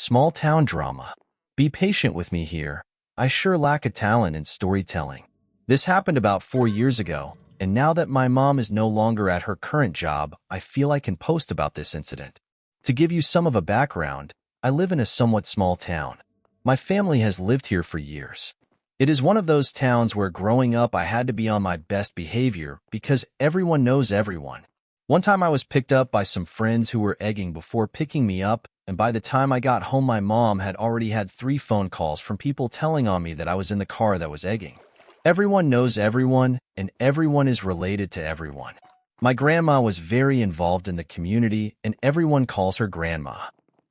Small town drama. Be patient with me here. I sure lack a talent in storytelling. This happened about 4 years ago, and now that my mom is no longer at her current job, I feel I can post about this incident. To give you some of a background, I live in a somewhat small town. My family has lived here for years. It is one of those towns where growing up I had to be on my best behavior because everyone knows everyone. One time I was picked up by some friends who were egging before picking me up, and by the time I got home my mom had already had 3 phone calls from people telling on me that I was in the car that was egging. Everyone knows everyone, and everyone is related to everyone. My grandma was very involved in the community, and everyone calls her grandma.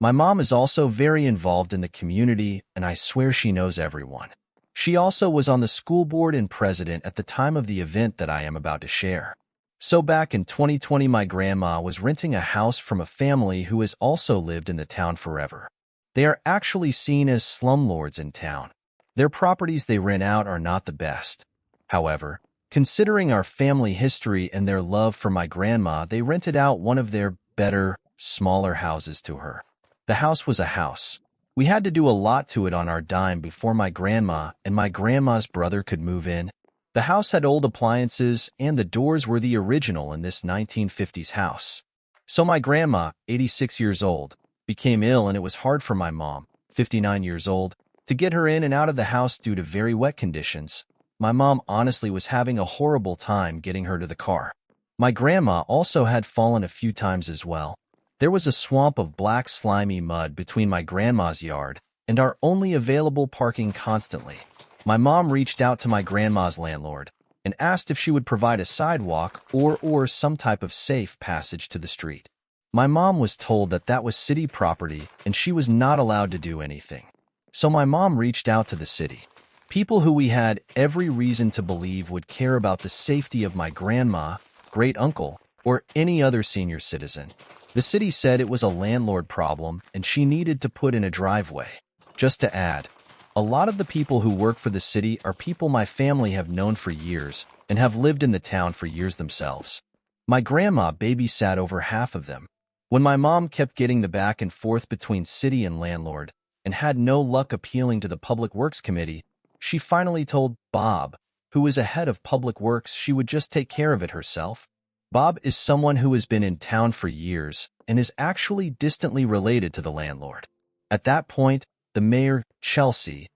My mom is also very involved in the community, and I swear she knows everyone. She also was on the school board and president at the time of the event that I am about to share. So back in 2020, my grandma was renting a house from a family who has also lived in the town forever. They are actually seen as slumlords in town. Their properties they rent out are not the best. However, considering our family history and their love for my grandma, they rented out one of their better, smaller houses to her. The house was a house. We had to do a lot to it on our dime before my grandma and my grandma's brother could move in. The house had old appliances, and the doors were the original in this 1950s house. So my grandma, 86 years old, became ill, and it was hard for my mom, 59 years old, to get her in and out of the house due to very wet conditions. My mom honestly was having a horrible time getting her to the car. My grandma also had fallen a few times as well. There was a swamp of black slimy mud between my grandma's yard and our only available parking constantly. My mom reached out to my grandma's landlord and asked if she would provide a sidewalk or some type of safe passage to the street. My mom was told that that was city property and she was not allowed to do anything. So my mom reached out to the city, people who we had every reason to believe would care about the safety of my grandma, great-uncle, or any other senior citizen. The city said it was a landlord problem and she needed to put in a driveway. Just to add, a lot of the people who work for the city are people my family have known for years and have lived in the town for years themselves. My grandma babysat over half of them. When my mom kept getting the back and forth between city and landlord and had no luck appealing to the Public Works Committee, she finally told Bob, who is a head of Public Works, she would just take care of it herself. Bob is someone who has been in town for years and is actually distantly related to the landlord. At that point, the mayor, Chelsea,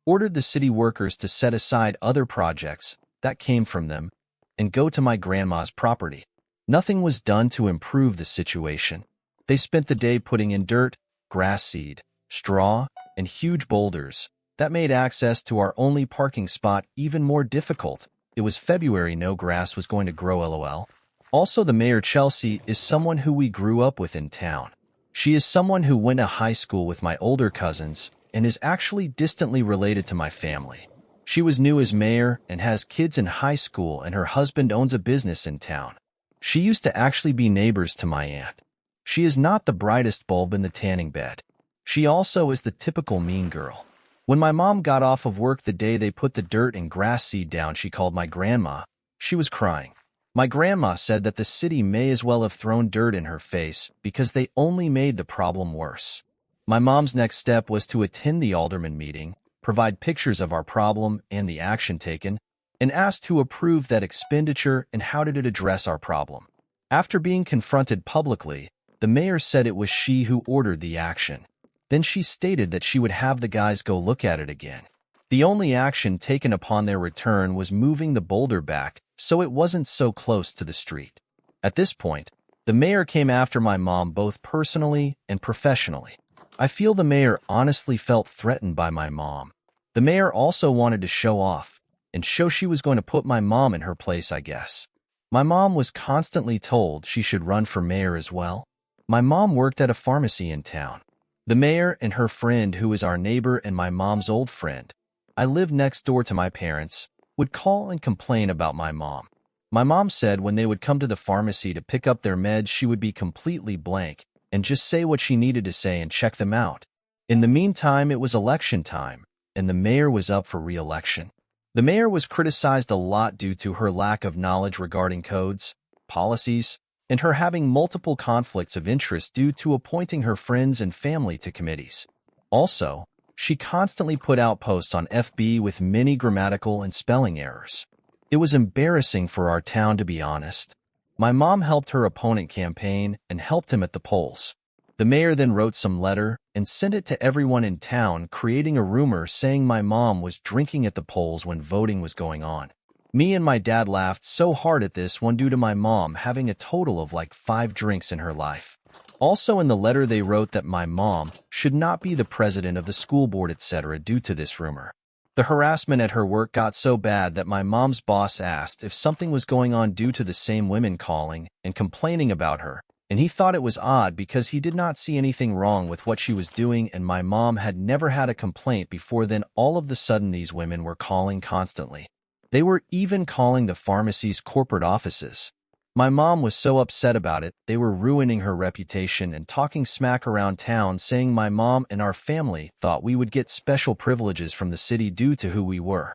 ordered the city workers to set aside other projects that came from them and go to my grandma's property. Nothing was done to improve the situation. They spent the day putting in dirt, grass seed, straw, and huge boulders that made access to our only parking spot even more difficult. It was February, no grass was going to grow, lol. Also, the mayor, Chelsea, is someone who we grew up with in town. She is someone who went to high school with my older cousins and is actually distantly related to my family. She was new as mayor and has kids in high school, and her husband owns a business in town. She used to actually be neighbors to my aunt. She is not the brightest bulb in the tanning bed. She also is the typical mean girl. When my mom got off of work the day they put the dirt and grass seed down, she called my grandma. She was crying. My grandma said that the city may as well have thrown dirt in her face because they only made the problem worse. My mom's next step was to attend the alderman meeting, provide pictures of our problem and the action taken, and ask to approve that expenditure and how did it address our problem. After being confronted publicly, the mayor said it was she who ordered the action. Then she stated that she would have the guys go look at it again. The only action taken upon their return was moving the boulder back so it wasn't so close to the street. At this point, the mayor came after my mom both personally and professionally. I feel the mayor honestly felt threatened by my mom. The mayor also wanted to show off and show she was going to put my mom in her place, I guess. My mom was constantly told she should run for mayor as well. My mom worked at a pharmacy in town. The mayor and her friend, who is our neighbor and my mom's old friend, I live next door to my parents, would call and complain about my mom. My mom said when they would come to the pharmacy to pick up their meds, she would be completely blank and just say what she needed to say and check them out. In the meantime, it was election time, and the mayor was up for re-election. The mayor was criticized a lot due to her lack of knowledge regarding codes, policies, and her having multiple conflicts of interest due to appointing her friends and family to committees. Also, she constantly put out posts on FB with many grammatical and spelling errors. It was embarrassing for our town, to be honest. My mom helped her opponent campaign and helped him at the polls. The mayor then wrote some letter and sent it to everyone in town, creating a rumor saying my mom was drinking at the polls when voting was going on. Me and my dad laughed so hard at this one due to my mom having a total of like 5 drinks in her life. Also in the letter they wrote that my mom should not be the president of the school board, etc. due to this rumor. The harassment at her work got so bad that my mom's boss asked if something was going on due to the same women calling and complaining about her, and he thought it was odd because he did not see anything wrong with what she was doing, and my mom had never had a complaint before then. All of the sudden these women were calling constantly. They were even calling the pharmacy's corporate offices. My mom was so upset about it, they were ruining her reputation and talking smack around town, saying my mom and our family thought we would get special privileges from the city due to who we were.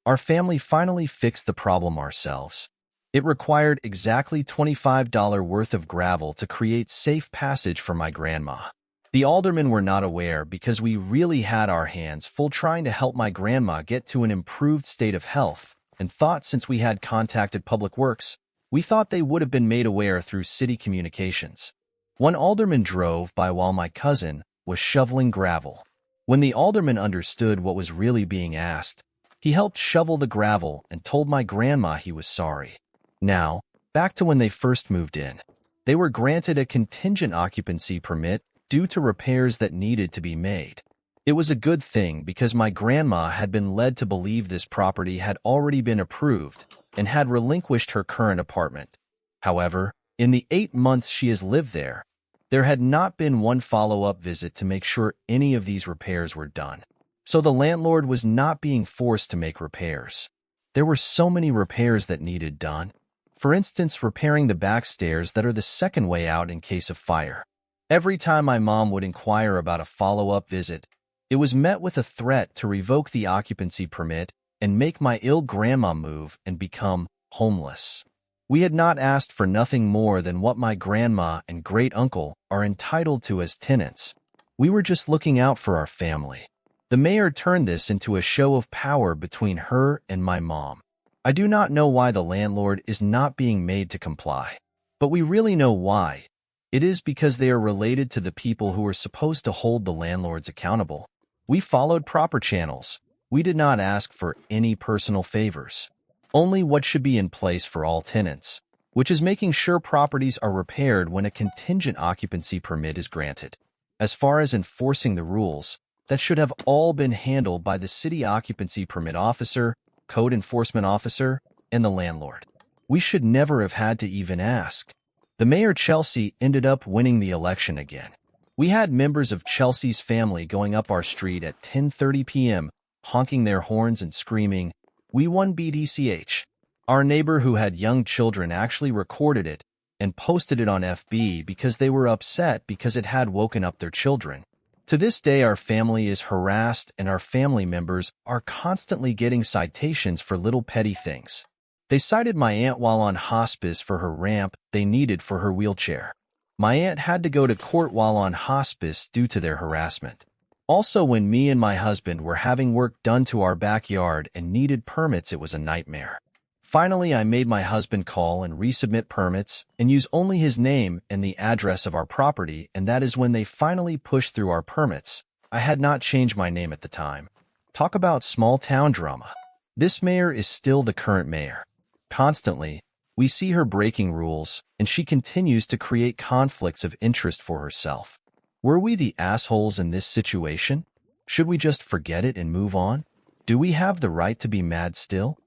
Our family finally fixed the problem ourselves. It required exactly $25 worth of gravel to create safe passage for my grandma. The aldermen were not aware because we really had our hands full trying to help my grandma get to an improved state of health, and thought since we had contacted Public Works, we thought they would have been made aware through city communications. One alderman drove by while my cousin was shoveling gravel. When the alderman understood what was really being asked, he helped shovel the gravel and told my grandma he was sorry. Now, back to when they first moved in. They were granted a contingent occupancy permit due to repairs that needed to be made. It was a good thing because my grandma had been led to believe this property had already been approved and had relinquished her current apartment. However, in the 8 months she has lived there, there had not been one follow-up visit to make sure any of these repairs were done. So the landlord was not being forced to make repairs. There were so many repairs that needed done. For instance, repairing the back stairs that are the second way out in case of fire. Every time my mom would inquire about a follow-up visit, it was met with a threat to revoke the occupancy permit and make my ill grandma move and become homeless. We had not asked for nothing more than what my grandma and great-uncle are entitled to as tenants. We were just looking out for our family. The mayor turned this into a show of power between her and my mom. I do not know why the landlord is not being made to comply, but we really know why. It is because they are related to the people who are supposed to hold the landlords accountable. We followed proper channels. We did not ask for any personal favors. Only what should be in place for all tenants, which is making sure properties are repaired when a contingent occupancy permit is granted. As far as enforcing the rules, that should have all been handled by the city occupancy permit officer, code enforcement officer, and the landlord. We should never have had to even ask. The mayor Chelsea ended up winning the election again. We had members of Chelsea's family going up our street at 10:30 p.m., honking their horns and screaming, "We won BDCH." Our neighbor who had young children actually recorded it and posted it on FB because they were upset because it had woken up their children. To this day, our family is harassed and our family members are constantly getting citations for little petty things. They cited my aunt while on hospice for her ramp they needed for her wheelchair. My aunt had to go to court while on hospice due to their harassment. Also, when me and my husband were having work done to our backyard and needed permits, it was a nightmare. Finally, I made my husband call and resubmit permits and use only his name and the address of our property, and that is when they finally pushed through our permits. I had not changed my name at the time. Talk about small town drama. This mayor is still the current mayor. Constantly, we see her breaking rules, and she continues to create conflicts of interest for herself. Were we the assholes in this situation? Should we just forget it and move on? Do we have the right to be mad still?